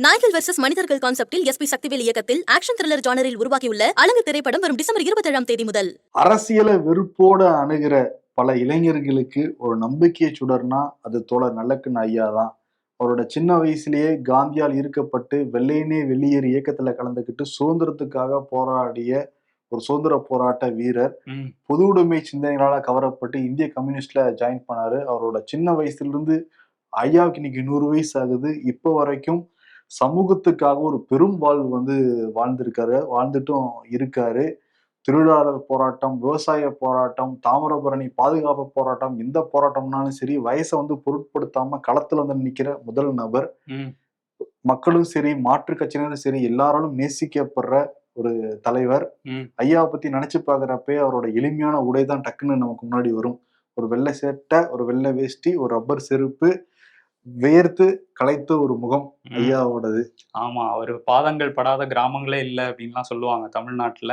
நாய்கள் வெர்சஸ் மனிதர்கள் கான்செப்டில் எஸ்பி சக்திவேல் இயக்கத்தில் ஆக்ஷன் த்ரில்லர் ஜானரில் உருவாகியுள்ள அலங்கு திரைப்படம் வரும் டிசம்பர் 27ஆம் தேதி முதல். அரசியலை வெறுப்போட அணுகிற பல இளைஞர்களுக்கு ஒரு நம்பிக்கை சுடர்னா அது தோழர் நல்லக்கண்ணு ஐயா தான். அவரோட சின்ன வயசுலயே காந்தியால் ஈர்க்கப்பட்டு வெள்ளையனே வெளியேறு இயக்கத்துல கலந்துக்கிட்டு சுதந்திரத்துக்காக போராடிய ஒரு சுதந்திர போராட்ட வீரர். பொது உடைமை சிந்தனைகளால கவரப்பட்டு இந்திய கம்யூனிஸ்ட்ல ஜாயின் பண்ணாரு. அவரோட சின்ன வயசுல இருந்து ஐயாவுக்கு இன்னைக்கு 100 வயசு ஆகுது. இப்போ வரைக்கும் சமூகத்துக்காக ஒரு பெரும் வாழ்வு வாழ்ந்துட்டும் இருக்காரு. தொழிலாளர் போராட்டம், விவசாய போராட்டம், தாமிரபரணி பாதுகாப்பு போராட்டம், எந்த போராட்டம்னாலும் சரி வயசை பொருட்படுத்தாம களத்துல நிக்கிற முதல் நபர். மக்களும் சரி, மாற்று கட்சியினரும் சரி, எல்லாராலும் நேசிக்கப்படுற ஒரு தலைவர். ஐயாவை பத்தி நினைச்சு பாக்குறப்பே அவரோட எளிமையான உடைதான் டக்குன்னு நமக்கு முன்னாடி வரும். ஒரு வெள்ளை சேட்டை, ஒரு வெள்ளை வேஷ்டி, ஒரு ரப்பர் செருப்பு, வேர்த்து களைத்த ஒரு முகம் ஐயாவோடது. ஆமா, அவர் பாதங்கள் படாத கிராமங்களே இல்லை அப்படின்லாம் சொல்லுவாங்க தமிழ்நாட்டுல.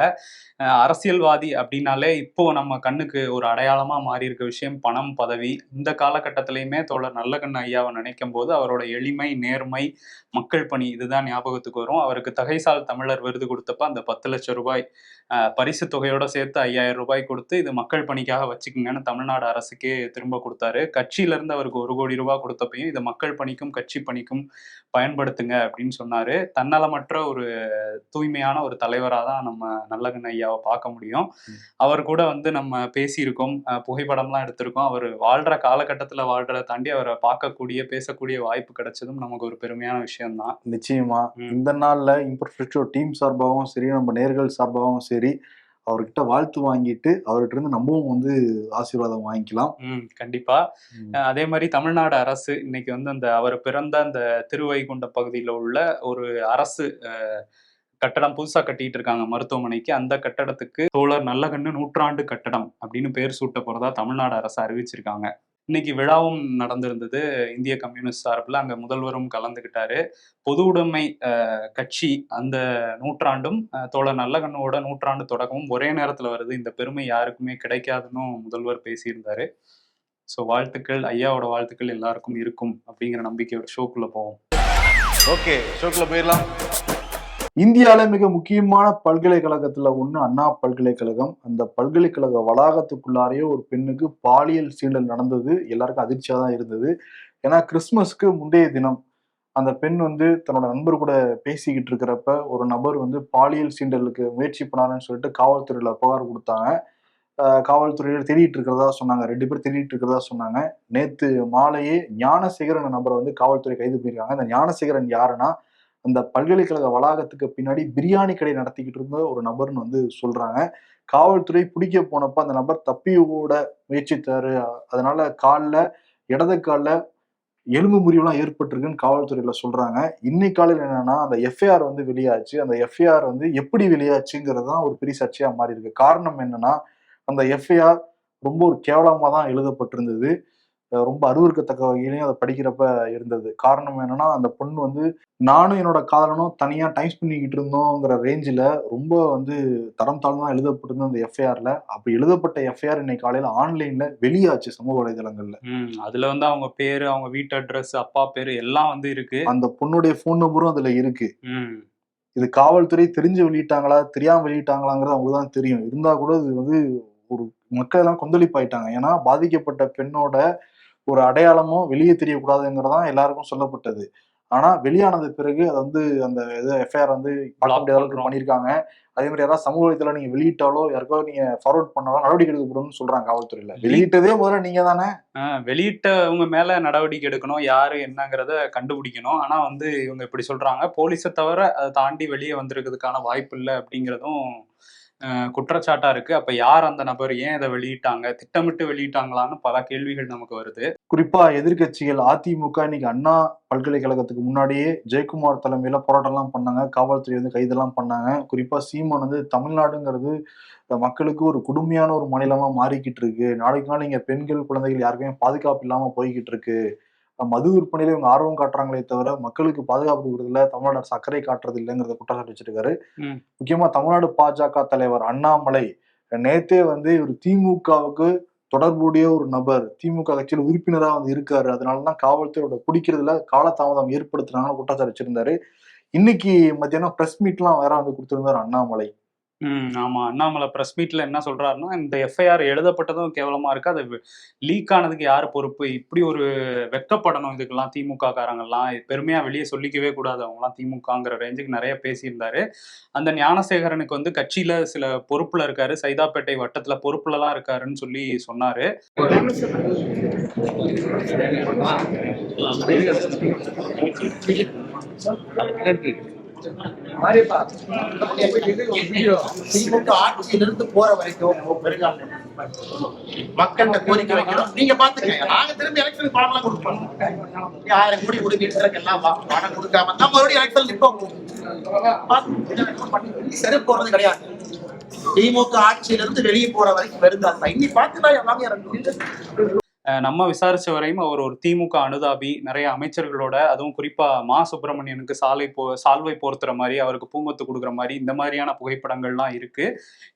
அரசியல்வாதி அப்படின்னாலே இப்போ நம்ம கண்ணுக்கு ஒரு அடையாளமா மாறி இருக்க விஷயம் பணம், பதவி. இந்த காலகட்டத்திலையுமே தோழர் நல்லக்கண்ணு ஐயாவை நினைக்கும் போது அவரோட எளிமை, நேர்மை, மக்கள் பணி இதுதான் ஞாபகத்துக்கு வரும். அவருக்கு தகைசால் தமிழர் விருது கொடுத்தப்ப அந்த 10 லட்சம் ரூபாய் பரிசு தொகையோட சேர்த்து 5000 ரூபாய் கொடுத்து இது மக்கள் பணிக்காக வச்சுக்கோங்கன்னு தமிழ்நாடு அரசுக்கே திரும்ப கொடுத்தாரு. கட்சியில இருந்து அவருக்கு 1 கோடி ரூபாய் கொடுத்தப்பையும் இதை மக்கள் பணிக்கும் கட்சி பணிக்கும் பயன்படுத்துங்க அப்படின்னு சொன்னாரு. தன்னலமற்ற ஒரு தூய்மையான ஒரு தலைவராக தான் நம்ம நல்லக்கண்ணு ஐயாவை பார்க்க முடியும். அவர் கூட நம்ம பேசியிருக்கோம், புகைப்படம்லாம் எடுத்திருக்கோம். அவர் வாழ்ற காலகட்டத்துல வாழ்றதை தாண்டி அவரை பார்க்கக்கூடிய பேசக்கூடிய வாய்ப்பு கிடைச்சதும் நமக்கு ஒரு பெருமையான விஷயம்தான். நிச்சயமா இந்த நாள்ல இம்பர்ஃபெக்ட் டீம் சார்பாகவும் சரி, நம்ம நேர்கள் சார்பாகவும் சரி, அவர்கிட்ட வாழ்த்து வாங்கிட்டு அவர்கிட்ட இருந்து நம்மவும் ஆசீர்வாதம் வாங்கிக்கலாம். கண்டிப்பா. அதே மாதிரி தமிழ்நாடு அரசு இன்னைக்கு அந்த அவர் பிறந்த அந்த திருவைகுண்ட பகுதியில உள்ள ஒரு அரசு கட்டடம் புதுசா கட்டிட்டு இருக்காங்க மருத்துவமனைக்கு. அந்த கட்டடத்துக்கு தோழர் நல்லக்கண்ணு 100ஆண்டு கட்டடம் அப்படின்னு பேர் சூட்ட போறதா தமிழ்நாடு அரசு அறிவிச்சிருக்காங்க. இன்னைக்கு விழாவும் நடந்திருந்தது இந்திய கம்யூனிஸ்ட் சார்பில். அங்க முதல்வரும் கலந்துகிட்டாரு. பொது உடைமை கட்சி அந்த 100ஆண்டும் தோழர் நல்லக்கண்ணோட 100ஆண்டு தொடக்கமும் ஒரே நேரத்துல வருது. இந்த பெருமை யாருக்குமே கிடைக்காதுன்னு முதல்வர் பேசியிருந்தாரு. ஸோ வாழ்த்துக்கள், ஐயாவோட வாழ்த்துக்கள் எல்லாருக்கும் இருக்கும் அப்படிங்கிற நம்பிக்கையோட ஷோக்குள்ள போவோம். ஓகே, ஷோக்குள்ள போயிடலாம். இந்தியாவில மிக முக்கியமான பல்கலைக்கழகத்துல ஒண்ணு அண்ணா பல்கலைக்கழகம். அந்த பல்கலைக்கழக வளாகத்துக்குள்ளாரையே ஒரு பெண்ணுக்கு பாலியல் சீண்டல் நடந்தது. எல்லாருக்கும் அதிர்ச்சியா தான் இருந்தது. ஏன்னா கிறிஸ்துமஸ்க்கு முந்தைய தினம் அந்த பெண் தன்னோட நண்பர் கூட பேசிக்கிட்டு இருக்கிறப்ப ஒரு நபர் பாலியல் சீண்டலுக்கு முயற்சி பண்ணாருன்னு சொல்லிட்டு காவல்துறையில புகார் கொடுத்தாங்க. காவல்துறையில தேடிட்டு இருக்கிறதா சொன்னாங்க. 2 பேர் தேடிட்டு இருக்கிறதா சொன்னாங்க. நேத்து மாலையே ஞானசேகரன் நபரை காவல்துறை கைது பண்ணிருக்காங்க. இந்த ஞானசேகரன் யாருன்னா அந்த பல்கலைக்கழக வளாகத்துக்கு பின்னாடி பிரியாணி கடை நடத்திக்கிட்டு இருந்த ஒரு நபர்னு சொல்றாங்க. காவல்துறை பிடிக்க போனப்ப அந்த நபர் தப்பி ஓட முயற்சித்தாரு. அதனால இடது கால்ல எலும்பு முறிவுலாம் ஏற்பட்டிருக்குன்னு காவல்துறையில சொல்றாங்க. இன்னைக்கு காலையில் என்னன்னா அந்த எஃப்ஐஆர் வெளியாச்சு. அந்த எஃப்ஐஆர் எப்படி வெளியாச்சுங்கிறது தான் ஒரு பெரிய சர்ச்சையா மாறி இருக்கு. காரணம் என்னன்னா அந்த எஃப்ஐஆர் ரொம்ப ஒரு கேவலமா தான் எழுதப்பட்டிருந்தது. ரொம்ப அருவருக்கத்தக்க வகையிலையும் அதை படிக்கிறப்ப இருந்தது. காரணம் என்னன்னா அந்த பொண்ணு நானும் என்னோட காதலனும் தனியா டைம் பண்ணிக்கிட்டு இருந்தோங்கிற ரேஞ்சில ரொம்ப தரம் தாழ்ந்து தான் எழுதப்பட்டிருந்தது அந்த எஃப்ஐஆர்ல. அப்படி எழுதப்பட்ட எஃப்ஐஆர் இன்னைக்கு காலையில ஆன்லைன்ல வெளியாச்சு சமூக வலைதளங்கள்ல. அதுல அவங்க பேரு, அவங்க வீட்டு அட்ரஸ், அப்பா பேரு எல்லாம் இருக்கு. அந்த பொண்ணுடைய போன் நம்பரும் அதுல இருக்கு. இது காவல்துறை தெரிஞ்சு வெளியிட்டாங்களா தெரியாம வெளியிட்டாங்களாங்கிறது அவங்களுக்கு தான் தெரியும். இருந்தா கூட இது ஒரு மக்கள் எல்லாம் கொந்தளிப்பாயிட்டாங்க. ஏன்னா பாதிக்கப்பட்ட பெண்ணோட ஒரு அடையாளமும் வெளியே தெரியக்கூடாதுங்கிறதான் எல்லாருக்கும் சொல்லப்பட்டது. ஆனா வெளியானது பிறகு அது அந்த எஃப்ஐஆர் பார்க்க முடியாத அளவுக்கு பண்ணியிருக்காங்க. அதே மாதிரி யாராவது சமூக வலைதளம் நீங்க வெளியிட்டாலோ யாருக்காவது நீங்க ஃபார்வர்ட் பண்ணாலும் நடவடிக்கை எடுக்கப்படும்னு சொல்றாங்க காவல்துறையில. வெளியிட்டதே முதல்ல நீங்க தானே, வெளியிட்டவங்க மேல நடவடிக்கை எடுக்கணும், யாரு என்னங்கிறத கண்டுபிடிக்கணும். ஆனா இவங்க இப்படி சொல்றாங்க. போலீஸை தவிர அதை தாண்டி வெளியே வந்திருக்கிறதுக்கான வாய்ப்பு இல்லை அப்படிங்கிறதும் குற்றச்சாட்டா இருக்கு. அப்ப யார் அந்த நபர், ஏன் இதை வெளியிட்டாங்க, திட்டமிட்டு வெளியிட்டாங்களான்னு பல கேள்விகள் நமக்கு வருது. குறிப்பா எதிர்கட்சிகள் அதிமுக இன்னைக்கு அண்ணா பல்கலைக்கழகத்துக்கு முன்னாடியே ஜெயக்குமார் தலைமையில போராட்டம் எல்லாம் பண்ணாங்க. காவல்துறை கைதெல்லாம் பண்ணாங்க. குறிப்பா சீமான் தமிழ்நாடுங்கிறது மக்களுக்கு ஒரு கொடுமையான ஒரு மாநிலமா மாறிக்கிட்டு இருக்கு. நாளைக்கு நாள் இங்க பெண்கள் குழந்தைகள் யாருக்குமே பாதுகாப்பு இல்லாம போய்கிட்டு இருக்கு. மது விற்பனையில இவங்க ஆர்வம் காட்டுறாங்களே தவிர மக்களுக்கு பாதுகாப்பு கொடுக்கறதுல தமிழ்நாடு அரசு அக்கறை காட்டுறது இல்லைங்கிறத குற்றச்சாட்டு வச்சிருக்காரு. முக்கியமா தமிழ்நாடு பாஜக தலைவர் அண்ணாமலை நேத்தே இவர் திமுகவுக்கு தொடர்புடைய ஒரு நபர் திமுக கட்சியில் உறுப்பினரா வந்து இருக்காரு, அதனாலதான் காவல்துறையோட பிடிக்கிறதுல காலதாமதம் ஏற்படுத்துறாங்கன்னு குற்றச்சாட்டு வச்சிருந்தாரு. இன்னைக்கு மத்தியானம் பிரஸ் மீட்லாம் வேற வந்து கொடுத்திருந்தாரு அண்ணாமலை. ஆமா. அண்ணாமலை பிரஸ் மீட்ல என்ன சொல்றாருன்னா, இந்த எஃப்ஐஆர் எழுதப்பட்டதும் கேவலமா இருக்கு. அது லீக் ஆனதுக்கு யாரு பொறுப்பு? இப்படி ஒரு வெட்கப்படணும் இதுக்கெல்லாம் திமுக காரங்கலாம். பெருமையா வெளிய சொல்லிக்கவே கூடாது அவங்கலாம் திமுகங்கிற ரேஞ்சுக்கு நெறைய பேசியிருந்தாரு. அந்த ஞானசேகரனுக்கு வந்து கட்சியில சில பொறுப்புல இருக்காரு. சைதாப்பேட்டை வட்டத்துல பொறுப்புலலாம் இருக்காருன்னு சொல்லி சொன்னாரு. திமுக ஆட்சியிலிருந்து போற வரைக்கும் மக்கள் கோரிக்கை வைக்கணும். நீங்க பாத்துக்கங்க, நாங்க திரும்பி எலெக்ஷன் பணம் எல்லாம் கொடுப்போம். 1000 கோடி கொடுக்க எல்லாம் பணம் கொடுக்காம தான் மறுபடியும் எலெக்ஷன் நிற்போம். சரி போறது கிடையாது. திமுக ஆட்சியிலிருந்து வெளியே போற வரைக்கும் வருந்தாங்க. இன்னி பார்த்துதான் வாங்க. நம்ம விசாரிச்ச வரையும் அவர் ஒரு திமுக அனுதாபி. நிறைய அமைச்சர்களோட, அதுவும் குறிப்பா மா சுப்பிரமணியனுக்கு சால்வை போர்த்துற மாதிரி, அவருக்கு பூங்கொத்து கொடுக்குற மாதிரி, இந்த மாதிரியான புகைப்படங்கள்லாம் இருக்கு.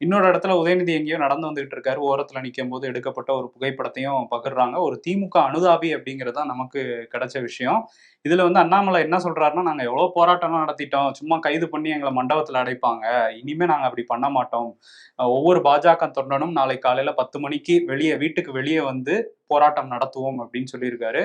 இன்னொரு இடத்துல உதயநிதி எங்கேயோ நடந்து வந்துகிட்டு இருக்காரு, ஓரத்துல நிற்கும் போது எடுக்கப்பட்ட ஒரு புகைப்படத்தையும் பகிர்றாங்க. ஒரு திமுக அனுதாபி அப்படிங்கிறது தான் நமக்கு கிடைச்ச விஷயம். இதுல வந்து அண்ணாமலை என்ன சொல்றாருன்னா, நாங்க எவ்வளவு போராட்டம்லாம் நடத்திட்டோம், சும்மா கைது பண்ணி எங்களை மண்டபத்துல அடைப்பாங்க, இனிமே நாங்க அப்படி பண்ண மாட்டோம். ஒவ்வொரு பாஜக தொண்டனும் நாளை காலையில 10 மணிக்கு வீட்டுக்கு வெளியே வந்து போராட்டம் நடத்துவோம் அப்படின்னு சொல்லியிருக்காரு.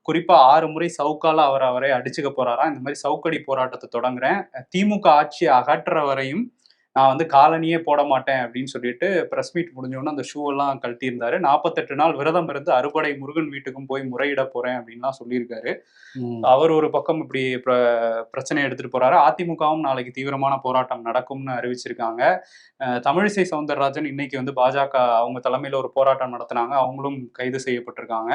குறிப்பா 6 முறை சவுக்கால அவரை அடிச்சுக்க போறாராம். இந்த மாதிரி சவுக்கடி போராட்டத்தை தொடங்குறேன், திமுக ஆட்சியை அகற்ற வரையும் நான் வந்து காலனியே போட மாட்டேன் அப்படின்னு சொல்லிட்டு பிரஸ் மீட் முடிஞ்சோன்னு அந்த ஷூ எல்லாம் கழட்டியிருந்தாரு. 48 நாள் விரதம் இருந்து அறுபடை முருகன் வீட்டுக்கும் போய் முறையிட போறேன் அப்படின்லாம் சொல்லியிருக்காரு. அவர் ஒரு பக்கம் இப்படி பிரச்சனை எடுத்துட்டு போறாரு. அதிமுகவும் நாளைக்கு தீவிரமான போராட்டம் நடக்கும்னு அறிவிச்சிருக்காங்க. தமிழிசை சவுந்தரராஜன் இன்னைக்கு வந்து பாஜக அவங்க தலைமையில ஒரு போராட்டம் நடத்தினாங்க, அவங்களும் கைது செய்யப்பட்டிருக்காங்க.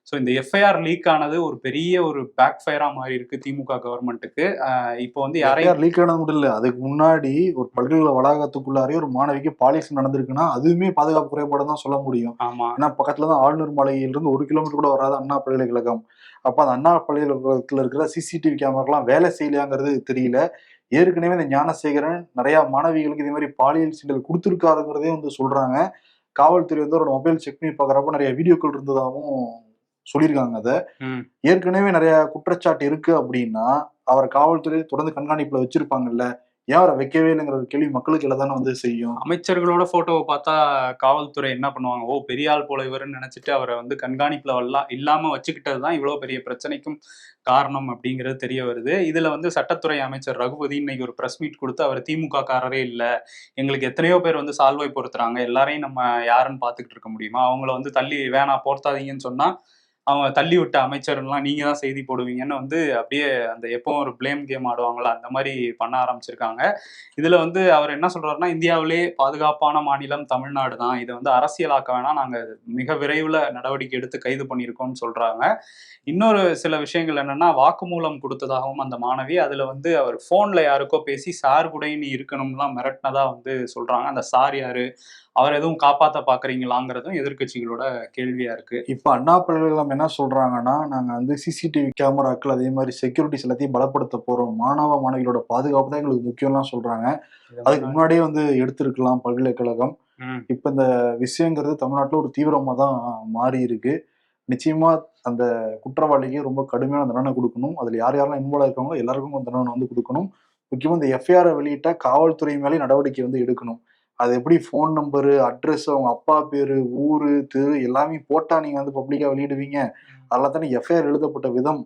ஸோ இந்த எஃப்ஐஆர் லீக் ஆனது ஒரு பெரிய ஒரு பேக் ஃபயரா மாறி இருக்கு திமுக கவர்மெண்ட்டுக்கு. இப்போ வந்து யாரையும் லீக் ஆனது மட்டும் இல்ல, அதுக்கு முன்னாடி ஒரு பல்கலைக்கழக வளாகத்துக்குள்ளாரே ஒரு மாணவிக்கு பாலியல் நடந்திருக்குன்னா அதுவுமே பாதுகாப்பு குறைபாடு தான் சொல்ல முடியும். ஆமா, ஏன்னா பக்கத்துலதான் ஆளுநர் மாளிகையிலிருந்து 1 கிலோமீட்டர் கூட வராது அண்ணா பல்கலைக்கழகம். அப்ப அந்த அண்ணா பல்கலைக்கழகத்துல இருக்கிற சிசிடிவி கேமராக்கெல்லாம் வேலை செய்யலையாங்கிறது தெரியல. ஏற்கனவே இந்த ஞானசேகரன் நிறைய மாணவிகளுக்கு இதே மாதிரி பாலியல் சீண்டல் கொடுத்துருக்காருங்கிறதே வந்து சொல்றாங்க. காவல்துறை வந்து அவரோட மொபைல் செக் பண்ணி பாக்குறப்ப நிறைய வீடியோக்கள் இருந்ததாகவும் சொல்லியிருக்காங்க. அதை ஏற்கனவே நிறைய குற்றச்சாட்டு இருக்கு அப்படின்னா அவரை காவல்துறை தொடர்ந்து கண்காணிப்புல வச்சிருப்பாங்கல்ல, ஏன் அவரை வைக்கவே இல்லைங்கிற ஒரு கேள்வி மக்களுக்கு எல்லாம் வந்து செய்யும். அமைச்சர்களோட போட்டோவை பார்த்தா காவல்துறை என்ன பண்ணுவாங்க, ஓ பெரிய ஆள் போல இவருன்னு நினைச்சிட்டு அவரை வந்து கண்காணிப்புல இல்லாம வச்சுக்கிட்டதுதான் இவ்வளவு பெரிய பிரச்சனைக்கும் காரணம் அப்படிங்கிறது தெரிய வருது. இதுல வந்து சட்டத்துறை அமைச்சர் ரகுபதி இன்னைக்கு ஒரு பிரஸ் மீட் கொடுத்து அவர் திமுக காரரே இல்ல, எங்களுக்கு எத்தனையோ பேர் வந்து சால்வை பொறுத்துறாங்க, எல்லாரையும் நம்ம யாருன்னு பாத்துக்கிட்டு இருக்க முடியுமா, அவங்கள வந்து தள்ளி வேணா போர்த்தாதீங்கன்னு சொன்னா அவங்க தள்ளி விட்ட அமைச்சர்லாம் நீங்க தான் செய்தி போடுவீங்கன்னு வந்து அப்படியே அந்த எப்பவும் ஒரு பிளேம் கேம் ஆடுவாங்களா அந்த மாதிரி பண்ண ஆரம்பிச்சிருக்காங்க. இதுல வந்து அவர் என்ன சொல்றாருன்னா, இந்தியாவிலே பாதுகாப்பான மாநிலம் தமிழ்நாடு தான், இதை வந்து அரசியலாக்க வேணாம், நாங்க மிக விரைவில் நடவடிக்கை எடுத்து கைது பண்ணியிருக்கோம்னு சொல்றாங்க. இன்னொரு சில விஷயங்கள் என்னன்னா, வாக்குமூலம் கொடுத்ததாகவும் அந்த மாணவி, அதுல வந்து அவர் போன்ல யாருக்கோ பேசி சார் கூட நீ இருக்கணும்லாம் மிரட்டினதா வந்து சொல்றாங்க. அந்த சார் யாரு, அவர் எதுவும் காப்பாத்த பாக்குறீங்களாங்கிறதும் எதிர்கட்சிகளோட கேள்வியா இருக்கு. இப்ப அண்ணா பல்கலைக்கழகம் என்ன சொல்றாங்கன்னா, நாங்க வந்து சிசிடிவி கேமராக்கள் அதே மாதிரி செக்யூரிட்டிஸ் எல்லாத்தையும் பலப்படுத்த போறோம், மாணவ மாணவிகளோட பாதுகாப்பு தான் எங்களுக்கு முக்கியம்லாம் சொல்றாங்க. அதுக்கு முன்னாடியே வந்து எடுத்திருக்கலாம் பல்கலைக்கழகம். இப்ப இந்த விஷயங்கிறது தமிழ்நாட்டுல ஒரு தீவிரமா தான் மாறி இருக்கு. நிச்சயமா அந்த குற்றவாளிக்கு ரொம்ப கடுமையான தண்டனை கொடுக்கணும். அதுல யார் யாரெல்லாம் இன்வால்வ் இருக்காங்களோ எல்லாருக்கும் தண்டனை வந்து கொடுக்கணும். முக்கியமா இந்த எஃப்ஐஆர் வெளியிட்ட காவல்துறை மேலே நடவடிக்கை வந்து எடுக்கணும். அது எப்படி ஃபோன் நம்பரு, அட்ரஸ், அவங்க அப்பா பேரு, ஊரு, தெரு எல்லாமே போட்டா நீங்க வந்து பப்ளிக்கா வெளியிடுவீங்க? அதெல்லாம் தானே எஃப்ஐஆர் எழுதப்பட்ட விதம்.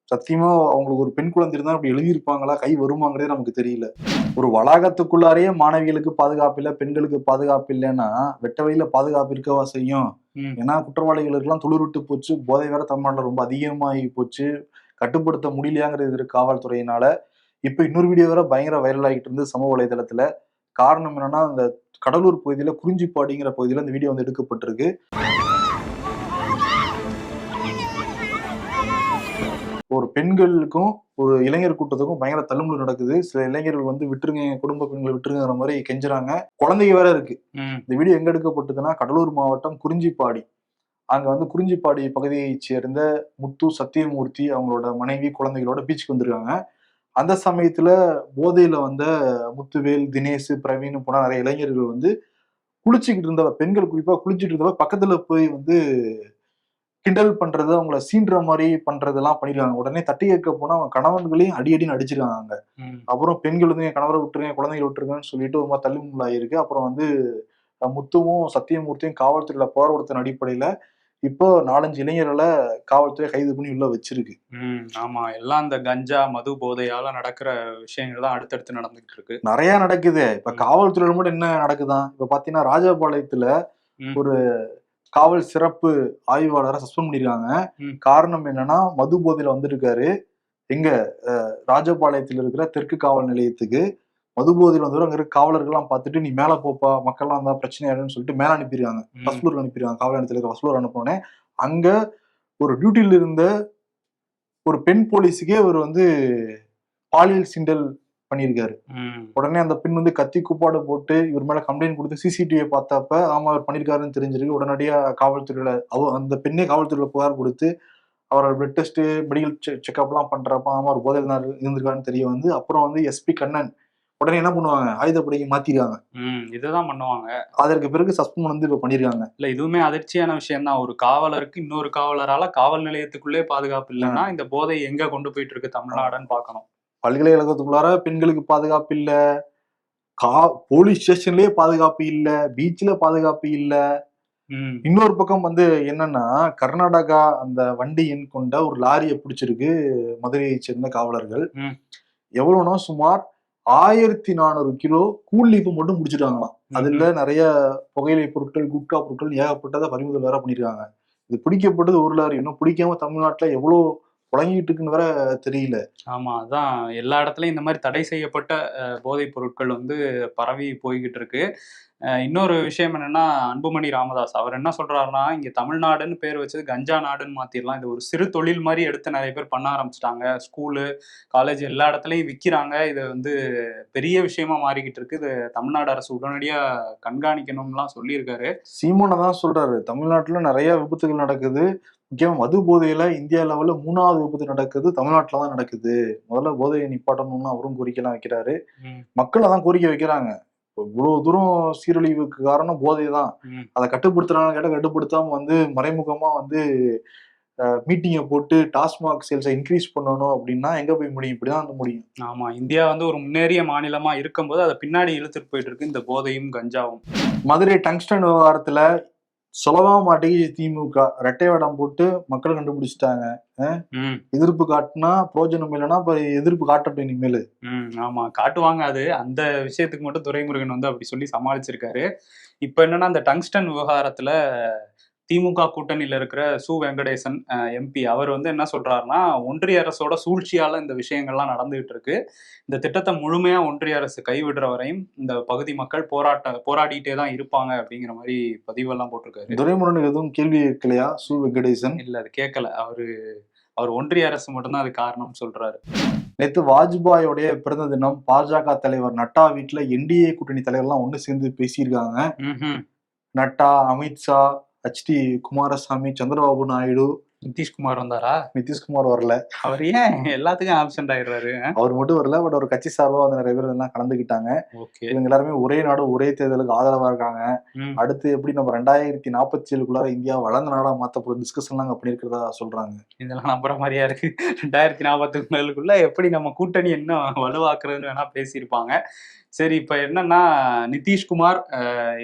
சத்தியமா அவங்களுக்கு ஒரு பெண் குழந்தை இருந்தா அப்படி எழுதியிருப்பாங்களா, கை வருமாங்கிறதே நமக்கு தெரியல. ஒரு வளாகத்துக்குள்ளாரையே மாணவிகளுக்கு பாதுகாப்பு இல்லை, பெண்களுக்கு பாதுகாப்பு இல்லைன்னா வெட்ட வழியில பாதுகாப்பு இருக்கவா செய்யும்? ஏன்னா குற்றவாளிகளுக்கெல்லாம் துளிர்விட்டு போச்சு, போதை வேற தமிழ்நாட்டில் ரொம்ப அதிகமாகி போச்சு, கட்டுப்படுத்த முடியலையாங்கிறது இருக்கு காவல்துறையினால. இப்ப இன்னொரு வீடியோ வேற பயங்கர வைரல் ஆகிட்டு இருந்து சமூக வலைதளத்துல. காரணம் என்னன்னா, அந்த கடலூர் பகுதியில குறிஞ்சிப்பாடிங்கிற பகுதியில இந்த வீடியோ வந்து எடுக்கப்பட்டிருக்கு. ஒரு பெண்களுக்கும் ஒரு இளைஞர் கூட்டத்துக்கும் பயங்கர தள்ளுமுள்ளு நடக்குது. சில இளைஞர்கள் வந்து விட்டுருங்க, குடும்ப பெண்களை விட்டுருங்கிற மாதிரி கெஞ்சுறாங்க. குழந்தைங்க வேற இருக்கு. இந்த வீடியோ எங்க எடுக்கப்பட்டதுன்னா கடலூர் மாவட்டம் குறிஞ்சிப்பாடி. அங்க வந்து குறிஞ்சிப்பாடி பகுதியை சேர்ந்த முத்து, சத்தியமூர்த்தி அவங்களோட மனைவி குழந்தைகளோட பீச்சுக்கு வந்திருக்காங்க. அந்த சமயத்துல போதையில வந்த முத்துவேல், தினேஷ், பிரவீன் போன நிறைய இளைஞர்கள் வந்து குளிச்சுக்கிட்டு இருந்தவ, பெண்கள் குறிப்பா குளிச்சுட்டு இருந்தவ பக்கத்துல போய் வந்து கிண்டல் பண்றது, அவங்கள சீண்டுற மாதிரி பண்றதெல்லாம் பண்ணிருக்காங்க. உடனே தட்டி கேட்க போனா அவங்க கணவன்களையும் அடி அடின்னு அடிச்சிருக்காங்க. ம். அப்புறம் பெண்கள் வந்து என் கணவரை விட்டுருங்க, குழந்தைகளை விட்டுருங்கன்னு சொல்லிட்டு ஒரு மாதிரி தள்ளுமுள்ளாயிருக்கு. அப்புறம் வந்து முத்துவும் சத்தியமூர்த்தியும் காவல்துறையில புகார் அடிப்படையில இப்போ 4-5 இளைஞர்களை காவல்துறை கைது பண்ணி உள்ள வச்சிருக்கு. ஆமா. எல்லாம் இந்த கஞ்சா, மது போதையால நடக்கிற விஷயங்கள் தான் அடுத்தடுத்து நடந்துகிட்டு இருக்கு. நிறைய நடக்குது. இப்ப காவல்துறையில மட்டும் என்ன நடக்குதான்? இப்ப பாத்தீங்கன்னா ராஜபாளையத்துல ம். ஒரு காவல் சிறப்பு ஆய்வாளரை சஸ்பெண்ட் பண்ணிருக்காங்க. ம். காரணம் என்னன்னா மது போதையில வந்திருக்காரு. எங்க ராஜபாளையத்தில் இருக்கிற தெற்கு காவல் நிலையத்துக்கு மது போதையில் வந்தவர் அங்க இருக்க காவலர்கள்லாம் பார்த்துட்டு நீ மேல போப்பா, மக்கள்லாம் இருந்தா பிரச்சனையாருன்னு சொல்லிட்டு மேல அனுப்பிடுறாங்க. First floor அனுப்பிடுறாங்க. காவல் நிலையத்தில் இருக்க ஃபர்ஸ்ட் ஃப்ளோர் அனுப்பினோடனே அங்க ஒரு டியூட்டில இருந்த ஒரு பெண் போலீஸுக்கே அவர் வந்து பாலியல் சிண்டல் பண்ணியிருக்காரு. உடனே அந்த பெண் வந்து கத்தி கூப்பாடு போட்டு இவர் மேல கம்ப்ளைண்ட் கொடுத்து சிசிடிவியை பார்த்தப்ப ஆமா அவர் பண்ணியிருக்காருன்னு தெரிஞ்சிருக்கு. உடனடியா காவல்துறையில அந்த பெண்ணே காவல்துறையில புகார் கொடுத்து அவரோட பிளட் டெஸ்ட், மெடிக்கல் செக்அப் எல்லாம் பண்றப்ப ஆமா அவர் போதையில் இருந்திருக்காருன்னு தெரிய வந்து அப்புறம் வந்து எஸ்பி கண்ணன் உடனே என்ன பண்ணுவாங்க, ஆயுதப்படைக்கு மாத்திருக்காங்க. இதுதான் பண்ணுவாங்க. அதற்கு பிறகு சஸ்பெண்ட் வந்து இப்ப பண்ணிருக்காங்க. இல்ல இதுவுமே அதிர்ச்சியான விஷயம் தான். ஒரு காவலருக்கு இன்னொரு காவலரால காவல் நிலையத்துக்குள்ளே பாதுகாப்பு இல்லைன்னா இந்த போதை எங்க கொண்டு போயிட்டு இருக்கு தமிழ்நாடுன்னு பார்க்கணும். பல்கலைக்கழகத்துக்குள்ளார பெண்களுக்கு பாதுகாப்பு இல்ல, போலீஸ் ஸ்டேஷன்லயே பாதுகாப்பு இல்ல, பீச்ல பாதுகாப்பு இல்ல. இன்னொரு பக்கம் வந்து என்னன்னா கர்நாடகா அந்த வண்டி எண் கொண்ட ஒரு லாரியை பிடிச்சிருக்கு மதுரையை சேர்ந்த காவலர்கள். எவ்வளவுனா சுமார் 1400 கிலோ கூல் லீப்பு மட்டும் முடிச்சிட்டாங்களாம். அதுல நிறைய புகையிலை பொருட்கள், குட்கா பொருட்கள் ஏகப்பட்டதை பறிமுதல் வேற பண்ணிருக்காங்க. இது பிடிக்கப்பட்டது ஒரு லாரி, இன்னும் பிடிக்காம தமிழ்நாட்டுல எவ்வளவு புழங்கிட்டு இருக்குன்னு வேற தெரியல. ஆமா, அதான் எல்லா இடத்துலயும் இந்த மாதிரி தடை செய்யப்பட்ட போதைப் பொருட்கள் வந்து பரவி போய்கிட்டு இருக்கு. இன்னொரு விஷயம் என்னன்னா, அன்புமணி ராமதாஸ் அவர் என்ன சொல்றாருன்னா, இங்க தமிழ்நாடுன்னு பேர் வச்சது கஞ்சா நாடுன்னு மாத்திரலாம். இது ஒரு சிறு தொழில் மாதிரி எடுத்து நிறைய பேர் பண்ண ஆரம்பிச்சிட்டாங்க. ஸ்கூலு, காலேஜ் எல்லா இடத்துலயும் விற்கிறாங்க. இது வந்து பெரிய விஷயமா மாறிக்கிட்டு இருக்கு. இது தமிழ்நாடு அரசு உடனடியா கண்காணிக்கணும்லாம் சொல்லியிருக்காரு. சீமானை தான் சொல்றாரு, தமிழ்நாட்டுல நிறைய விபத்துகள் நடக்குது. முக்கியமா மது போதையில இந்தியா லெவல்ல 3வது விபத்து நடக்குது தமிழ்நாட்டுல தான் நடக்குது. முதல்ல போதையை நிப்பாட்டணும்னு அவரும் கோரிக்கைலாம் வைக்கிறாரு. மக்கள் அதான் கோரிக்கை வைக்கிறாங்க. இவ்வளவு தூரம் சீரழிவுக்கு காரணம் போதை தான். அதை கட்டுப்படுத்துறாங்க கேட்ட கட்டுப்படுத்தாம வந்து மறைமுகமா வந்து மீட்டிங்கை போட்டு டாஸ்மாக் சேல்ஸை இன்க்ரீஸ் பண்ணணும் அப்படின்னா எங்க போய் முடியும்? இப்படிதான் வந்து முடியும். ஆமா, இந்தியா வந்து ஒரு முன்னேறிய மாநிலமா இருக்கும்போது அதை பின்னாடி இழுத்துட்டு போயிட்டு இருக்கு இந்த போதையும் கஞ்சாவும். மதுரை டங்ஸ்டன் விவகாரத்துல சொல்லவா மாட்டேங்குது திமுக. ரெட்டை வேடம் போட்டு மக்கள் கண்டுபிடிச்சிட்டாங்க. எதிர்ப்பு காட்டுனா பிரோஜனம் இல்லைன்னா இப்ப எதிர்ப்பு காட்டட்டும் இனிமேல். ஆமா, காட்டுவாங்க. அது அந்த விஷயத்துக்கு மட்டும் துரைமுருகன் வந்து அப்படி சொல்லி சமாளிச்சிருக்காரு. இப்ப என்னன்னா அந்த டங்ஸ்டன் விவகாரத்துல திமுக கூட்டணியில இருக்கிற சு வெங்கடேசன் எம்பி அவர் வந்து என்ன சொல்றாருன்னா, ஒன்றிய அரசோட சூழ்ச்சியால இந்த விஷயங்கள்லாம் நடந்துகிட்டு இருக்கு. இந்த திட்டத்தை முழுமையா ஒன்றிய அரசு கைவிடுற வரையும் இந்த பகுதி மக்கள் போராடிட்டே தான் இருப்பாங்க அப்படிங்கிற மாதிரி பதிவெல்லாம் போட்டிருக்காரு. துரைமுருகனுக்கு எதுவும் கேள்வி கேட்கலையா சு வெங்கடேசன்? இல்ல, அது கேட்கல. அவர் ஒன்றிய அரசு மட்டும்தான் அது காரணம் சொல்றாரு. நேற்று வாஜ்பாயோடைய பிறந்த தினம். பாஜக தலைவர் நட்டா வீட்டுல என்டிஏ கூட்டணி தலைவர்லாம் ஒண்ணு சேர்ந்து பேசியிருக்காங்க. நட்டா, அமித்ஷா, HD குமாரசாமி, சந்திரபாபு நாயுடு. நிதிஷ்குமார் வந்தாரா? நிதிஷ்குமார் வரல. அவர் ஏன் எல்லாத்துக்கும் ஆப்சென்ட் ஆயிடுறாரு? அவர் மட்டும் வரல, பட் ஒரு கட்சி சார்பா வந்து நிறைய பேர் எல்லாம் கலந்துக்கிட்டாங்க. இவங்க எல்லாருமே ஒரே நாடு ஒரே தேர்தலுக்கு ஆதரவா இருக்காங்க. அடுத்து எப்படி நம்ம 2047 இந்தியா வளர்ந்த நாடா மாத்த போற டிஸ்கஷன்லாம் அங்க பண்ணிருக்கிறதா சொல்றாங்க. இதெல்லாம் நம்புற மாதிரியா இருக்கு? 2047 எப்படி நம்ம கூட்டணி இன்னும் வலுவாக்குறதுன்னு வேணா பேசியிருப்பாங்க. சரி, இப்ப என்னன்னா நிதிஷ்குமார்,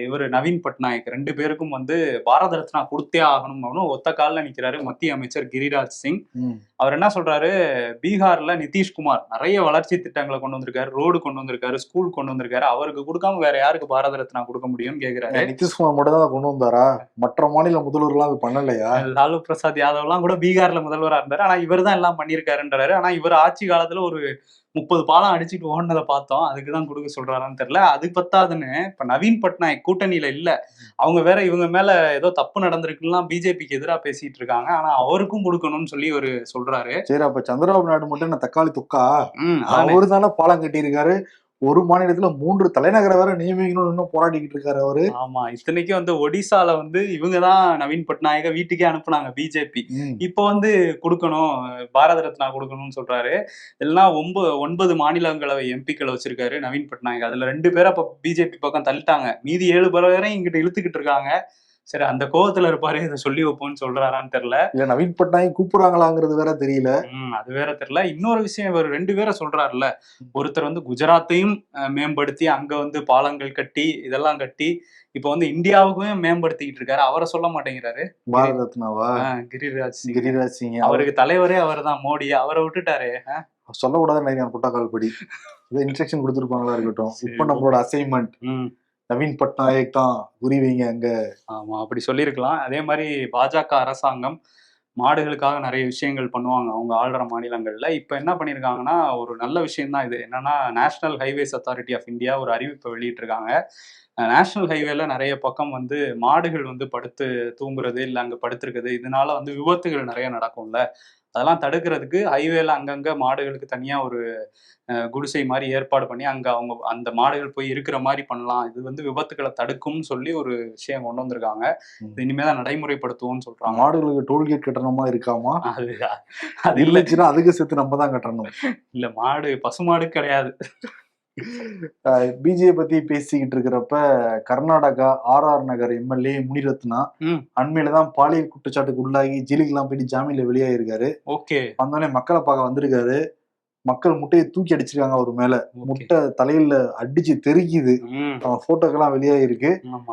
இவர் நவீன் பட்நாயக் 2 பேருக்கும் வந்து பாரத ரத்னா கொடுத்தே ஆகணும்னு ஒத்த காலில் நிக்கிறாரு மத்திய அமைச்சர் கிரிராஜ் சிங். அவர் என்ன சொல்றாரு, பீகார்ல நிதிஷ்குமார் நிறைய வளர்ச்சி திட்டங்களை கொண்டு வந்திருக்காரு, ரோடு கொண்டு வந்திருக்காரு, ஸ்கூல் கொண்டு வந்திருக்காரு, அவருக்கு கொடுக்காம வேற யாருக்கு பாரத ரத்னா கொடுக்க முடியும்னு கேக்குறாரு. நிதிஷ்குமார் மட்டும் தான் கொண்டு வந்தாரா? மற்ற மாநில முதல்வர்கள்லாம் அது பண்ணலையா? லாலு பிரசாத் யாதவ் எல்லாம் கூட பீகார்ல முதல்வரா இருந்தாரு. ஆனா இவர் தான் எல்லாம் பண்ணியிருக்காருன்றாரு. ஆனா இவர் ஆட்சி காலத்துல ஒரு 30 பாலம் அடிச்சுட்டு ஓடுனதை பார்த்தோம். அதுக்குதான் கொடுக்க சொல்றாரான்னு தெரியல. அது பத்தாதுன்னு இப்ப நவீன் பட்நாயக் கூட்டணியில இல்ல, அவங்க வேற இவங்க மேல ஏதோ தப்பு நடந்திருக்குலாம் பிஜேபிக்கு எதிராக பேசிட்டு இருக்காங்க. ஆனா அவருக்கும் கொடுக்கணும்னு சொல்லி ஒரு சொல்றாரு. சரி, அப்ப சந்திரபாபு நாயுடு மட்டும் என்ன தக்காளி தொக்கா? அவரு தானே பாலம் கட்டி இருக்காரு. ஒரு மாநிலத்துல 3 தலைநகரை வேற நியமிக்கணும்னு இன்னும் போராடிக்கிட்டு இருக்காரு அவரு. ஆமா, இத்தனைக்கும் வந்து ஒடிசால வந்து இவங்கதான் நவீன் பட்நாயக வீட்டுக்கே அனுப்புனாங்க பிஜேபி. இப்போ வந்து கொடுக்கணும், பாரத ரத்னா கொடுக்கணும்னு சொல்றாரு. எல்லாம் 9 மாநிலங்களவை எம்பிக்களை வச்சிருக்காரு நவீன் பட்நாயக். அதுல 2 பேரை இப்ப பிஜேபி பக்கம் தள்ளிட்டாங்க. மீதி 7 பேரையும் இங்கிட்ட இழுத்துக்கிட்டு இருக்காங்க. சரி, அந்த கோவத்துல இருப்பாரு, இதை சொல்லி வைப்போம்னு சொல்றாரான்னு தெரியல. இல்ல நவீன் பட்நாயக் கூப்பிடுறாங்களாங்கிறது வேற தெரியல. அது வேற தெரியல. இன்னொரு விஷயம், இவர் 2 பேரை சொல்றாருல்ல. ஒருத்தர் வந்து குஜராத்தையும் மேம்படுத்தி அங்க வந்து பாலங்கள் கட்டி இதெல்லாம் கட்டி இப்ப வந்து இந்தியாவுக்குமே மேம்படுத்திக்கிட்டு இருக்காரு. அவரை சொல்ல மாட்டேங்கிறாரு. பாரத ரத்னாவா? கிரிராஜ் சிங். அவருக்கு தலைவரே அவர் தான், மோடி. அவரை விட்டுட்டாரு. சொல்லக்கூடாதுன்னு நினைக்கிறேன் புரோட்டோகால் படி. இதை இன்ஸ்ட்ரக்ஷன் கொடுத்துருப்பாங்களா இருக்கட்டும். இப்ப நம்மளோட அசைன்மெண்ட் நவீன் பட்நாயக் தான் குறி வைங்க அங்க. ஆமா, அப்படி சொல்லியிருக்கலாம். அதே மாதிரி பாஜக அரசாங்கம் மாடுகளுக்காக நிறைய விஷயங்கள் பண்ணுவாங்க அவங்க ஆள்ற மாநிலங்கள்ல. இப்ப என்ன பண்ணிருக்காங்கன்னா, ஒரு நல்ல விஷயம் தான் இது. என்னன்னா, National Highways Authority of India ஒரு அறிவிப்பை வெளியிட்டிருக்காங்க. நேஷனல் ஹைவேல நிறைய பக்கம் வந்து மாடுகள் வந்து படுத்து தூங்குறது, இல்லை அங்க படுத்திருக்குது, இதனால வந்து விபத்துகள் நிறைய நடக்கும்ல. அதெல்லாம் தடுக்கிறதுக்கு ஹைவேல அங்கங்க மாடுகளுக்கு தனியா ஒரு குடிசை மாதிரி ஏற்பாடு பண்ணி அங்க அவங்க அந்த மாடுகள் போய் இருக்கிற மாதிரி பண்ணலாம். இது வந்து விபத்துக்களை தடுக்கும்னு சொல்லி ஒரு விஷயம் கொண்டு வந்திருக்காங்க. இது இனிமேதான் நடைமுறைப்படுத்துவோம்னு சொல்றாங்க. மாடுகளுக்கு டோல்கேட் கட்டணமா இருக்காமா? அது இல்லைச்சுன்னா அதுக்கு சேர்த்து நம்ம தான் கட்டணும். இல்ல, மாடு பசுமாடு கிடையாது. பிஜேபி பத்தி பேசிக்கிட்டு இருக்கிறப்ப கர்நாடகா RR நகர் எம்எல்ஏ முனிரத்னா அண்மையிலதான் பாலியல் குற்றச்சாட்டுக்கு உள்ளாகி ஜெயிலுக்கு எல்லாம் போயிட்டு ஜாமீன்ல வெளியாயிருக்காரு. ஓகே. வந்தோடனே மக்களை பார்க்க வந்திருக்காரு. மக்கள் முட்டையை தூக்கி அடிச்சிருக்காங்க அவர் மேல. முட்டை தலையில அடிச்சு தெறிக்குது. அவன் போட்டோக்கெல்லாம் வெளியாயிருக்கு.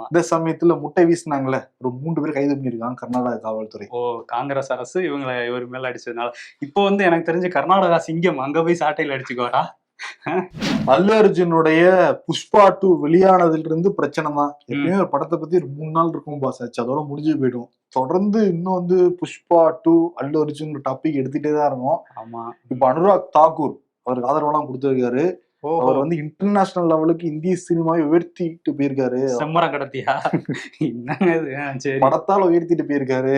இந்த சமயத்துல முட்டை வீசினாங்களே, ஒரு 3 பேர் கைது பண்ணிருக்காங்க கர்நாடகா காவல்துறை. காங்கிரஸ் அரசு இவர் மேல அடிச்சதுனால. இப்போ வந்து எனக்கு தெரிஞ்சு கர்நாடகா சிங்கம் அங்க போய் சாட்டையில அடிச்சுக்கோரா. அல்லு அர்ஜுனுடைய புஷ்பா 2 வெளியானதுல இருந்து பிரச்சனை தான். எப்பயுமே ஒரு படத்தை பத்தி ஒரு 3 நாள் இருக்கும் பாஸ் ஆச்சு, அதோட முடிஞ்சு போயிடும். தொடர்ந்து இன்னும் வந்து புஷ்பா 2 அல்லு அர்ஜுன் டாபிக் எடுத்துட்டே தான் இருக்கும். ஆமா, இப்ப அனுராக் தாக்கூர் அவருக்கு ஆதரவெல்லாம் கொடுத்துருக்காரு. அவர் வந்து இன்டர்நேஷனல் லெவலுக்கு இந்திய சினிமாவை உயர்த்திட்டு போயிருக்காரு. செம்மரம் கடத்தியா படத்தால உயர்த்திட்டு போயிருக்காரு.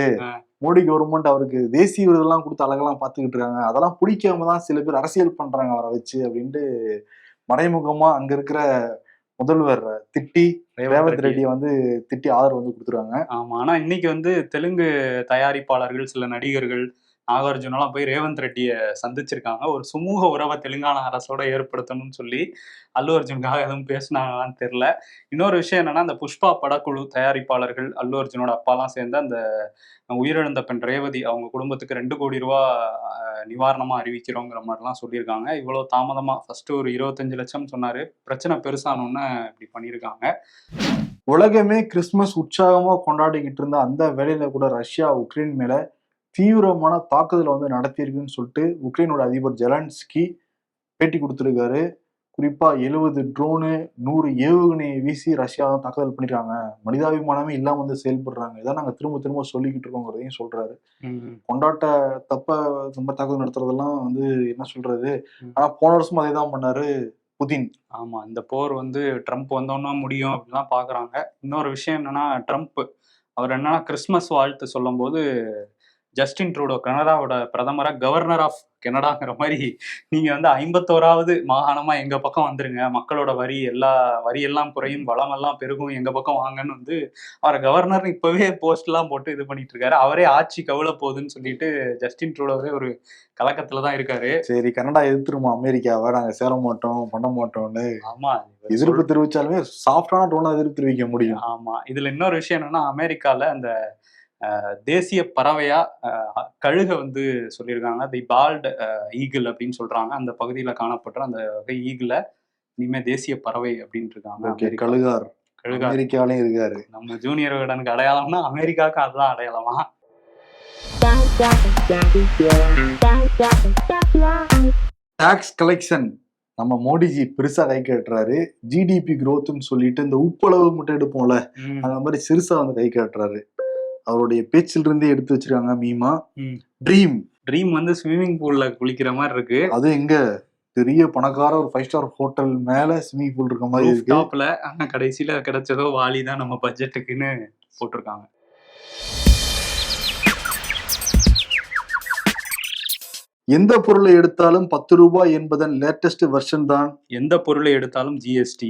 மோடி கவர்மெண்ட் அவருக்கு தேசிய விருதெல்லாம் கொடுத்து அழகெல்லாம் பாத்துக்கிட்டு இருக்காங்க. அதெல்லாம் பிடிக்காம தான் சில பேர் அரசியல் பண்றாங்க அவரை வச்சு அப்படின்ட்டு மறைமுகமா அங்க இருக்கிற முதல்வர் திட்டி ரேவந்த் ரெட்டியை வந்து திட்டி ஆதரவு வந்து கொடுத்துருவாங்க. ஆமா, ஆனா இன்னைக்கு வந்து தெலுங்கு தயாரிப்பாளர்கள், சில நடிகர்கள், நாகார்ஜுனெல்லாம் போய் ரேவந்த் ரெட்டியை சந்திச்சிருக்காங்க. ஒரு சுமூக உறவை தெலுங்கானா அரசோட ஏற்படுத்தணும்னு சொல்லி. அல்லு அர்ஜுனுக்காக எதுவும் பேசினாங்களான்னு தெரியல. இன்னொரு விஷயம் என்னன்னா, அந்த புஷ்பா படக்குழு தயாரிப்பாளர்கள் அல்லு அர்ஜுனோட அப்பாலாம் சேர்ந்து அந்த உயிரிழந்த பெண் ரேவதி அவங்க குடும்பத்துக்கு 2 கோடி ரூபா நிவாரணமா அறிவிக்கிறோங்கிற மாதிரிலாம் சொல்லியிருக்காங்க. இவ்வளவு தாமதமா ஃபர்ஸ்ட் ஒரு 25 லட்சம் சொன்னாரு. பிரச்சனை பெருசானோன்னு இப்படி பண்ணியிருக்காங்க. உலகமே கிறிஸ்துமஸ் உற்சாகமா கொண்டாடிக்கிட்டு இருந்த அந்த வேளையில கூட ரஷ்யா உக்ரைன் மேல தீவிரமான தாக்குதலை வந்து நடத்தியிருக்குன்னு சொல்லிட்டு உக்ரைனோட அதிபர் ஜெலன்ஸ்கி பேட்டி கொடுத்துருக்காரு. குறிப்பா 70 ட்ரோனு 100 ஏவுகணையை வீசி ரஷ்யா தான் தாக்குதல் பண்ணிருக்காங்க. மனிதாபிமானமே இல்லாம வந்து செயல்படுறாங்க. இதான் நாங்க திரும்ப திரும்ப சொல்லிக்கிட்டு இருக்கோங்கிறதையும் சொல்றாரு. கொண்டாட்ட தப்ப ரொம்ப தாக்குதல் நடத்துறதெல்லாம் வந்து என்ன சொல்றது. ஆனா போன வருஷம் அதே தான் பண்ணாரு புதின். ஆமா, இந்த போர் வந்து ட்ரம்ப் வந்தோன்னா முடியும் அப்படிலாம் பாக்குறாங்க. இன்னொரு விஷயம் என்னன்னா, ட்ரம்ப் அவர் என்னன்னா கிறிஸ்துமஸ் வாழ்த்து சொல்லும் போது ஜஸ்டின் ட்ரூடோ கனடாவோட பிரதமரா கவர்னர் ஆஃப் கனடாங்கிற மாதிரி நீங்க வந்து 51வது மாகாணமா எங்க பக்கம் வந்துருங்க, மக்களோட வரி எல்லாம் குறையும், வளமெல்லாம் பெருகும், எங்க பக்கம் வாங்கன்னு வந்து அவரை கவர்னர் இப்பவே போஸ்ட் எல்லாம் போட்டு இது பண்ணிட்டு இருக்காரு. அவரே ஆட்சி கவலை போகுதுன்னு சொல்லிட்டு ஜஸ்டின் ட்ரூடோவே ஒரு கலக்கத்துலதான் இருக்காரு. சரி, கனடா எதிர்த்துருமா அமெரிக்காவை, நாங்க சேர மாட்டோம் பண்ண மாட்டோம்னு. ஆமா, எதிர்ப்பு தெரிவிச்சாலுமே சாஃப்டான டோனா எதிர்ப்பு தெரிவிக்க முடியும். ஆமா, இதுல இன்னொரு விஷயம் என்னன்னா, அமெரிக்கால அந்த தேசிய பறவையா கழுக வந்து சொல்லியிருக்காங்க. தி பால்ட் ஈகிள் அப்படின்னு சொல்றாங்க. அந்த பகுதியில காணப்படுற அந்த வகை ஈகிள இனிமே தேசிய பறவை அப்படின்னு இருக்காங்க. கழுகார் அமெரிக்காலையும் இருக்காரு. நம்ம ஜூனியர் விடனுக்கு அடையாளம்னா அமெரிக்காவுக்கு அதுதான் அடையாளமா. டாக்ஸ் கலெக்ஷன் நம்ம மோடிஜி பெருசா கை கட்டுறாரு. ஜிடிபி growthன்னு சொல்லிட்டு இந்த உப்பளவு மட்டும் எடுப்போம்ல, அந்த மாதிரி சிறுசா வந்து கை காட்டுறாரு. அவருடைய பேச்சில் இருந்தே எடுத்து வச்சிருக்காங்க மீமா. ட்ரீம் வந்து ஸ்விம்மிங் பூல்ல குளிக்கிற மாதிரி இருக்கு. அது எங்க பெரிய பணக்கார ஒரு 5 ஸ்டார் ஹோட்டல் மேல ஸ்விம்மிங் பூல் இருக்க மாதிரி இருக்கு. டாப்ல. ஆனா கடைசியில கிடைச்சதோ வாலி தான் நம்ம பட்ஜெட்டுக்குன்னு போட்டிருக்காங்க. எந்த பொருளை எடுத்தாலும் 10 ரூபாய் என்பதன் லேட்டஸ்ட் வெர்ஷன் தான். எந்த பொருளை எடுத்தாலும் ஜிஎஸ்டி.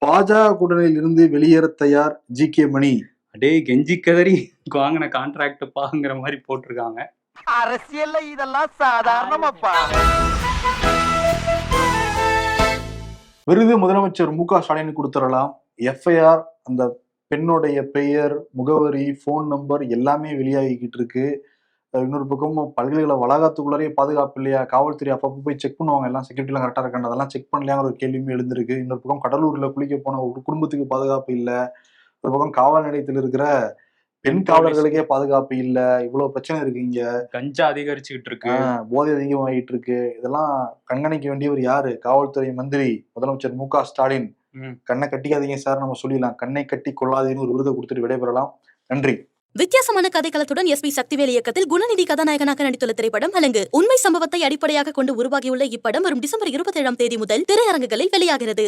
பாஜக கூட்டணியில் இருந்து வெளியேற தயார் ஜி.கே. மணி. அடே கெஞ்சி கதறி வாங்கின கான்ட்ராக்ட் பாங்கிற மாதிரி போட்டிருக்காங்க. அரசியல்ல இதெல்லாம் சாதாரணமாப்பா. விருது முதலமைச்சர் மு.க. ஸ்டாலின் கொடுத்துடலாம். எஃப்ஐஆர், அந்த பெண்ணுடைய பெயர், முகவரி, போன் நம்பர் எல்லாமே வெளியாகிக்கிட்டு இருக்கு. இன்னொரு பக்கம் பல்கலைக்கழக வளாகத்துக்குள்ளாரே பாதுகாப்பு இல்லையா? காவல்துறை அப்பப்போ போய் செக் பண்ணுவாங்க, எல்லாம் செக்யூரிட்டிலாம் கரெக்டாக இருக்காங்க, அதெல்லாம் செக் பண்ணலையாங்கிற ஒரு கேள்வியுமே எழுந்திருக்கு. இன்னொரு பக்கம் கடலூர்ல குளிக்க போன ஒரு குடும்பத்துக்கு பாதுகாப்பு இல்லை. ஒரு பக்கம் காவல் நிலையத்தில் இருக்கிற பெண் காவலர்களுக்கே பாதுகாப்பு இல்ல. இவ்வளவு பிரச்சனை இருக்கு. இங்க கஞ்சா அதிகரிச்சுக்கிட்டு இருக்கு, போதை அதிகமாகிட்டு இருக்கு. இதெல்லாம் கண்காணிக்க வேண்டியவர் யாரு? காவல்துறை மந்திரி முதலமைச்சர் மு.க. ஸ்டாலின். கண்ணை கட்டிக்காதீங்க சார் நம்ம சொல்லிடலாம், கண்ணை கட்டி கொள்ளாதீங்கன்னு ஒரு விருதை கொடுத்துட்டு விடைபெறலாம். நன்றி. வித்தியாசமான கதைக்களத்துடன் எஸ்பி சக்திவேல் இயக்கத்தில் குணநிதி கதாநாயகனாக நடித்துள்ள திரைப்படம் அலங்கு. உண்மை சம்பவத்தை அடிப்படையாக கொண்டு உருவாகியுள்ள இப்படம் வரும் டிசம்பர் 27 முதல் திரையரங்குகளில் வெளியாகிறது.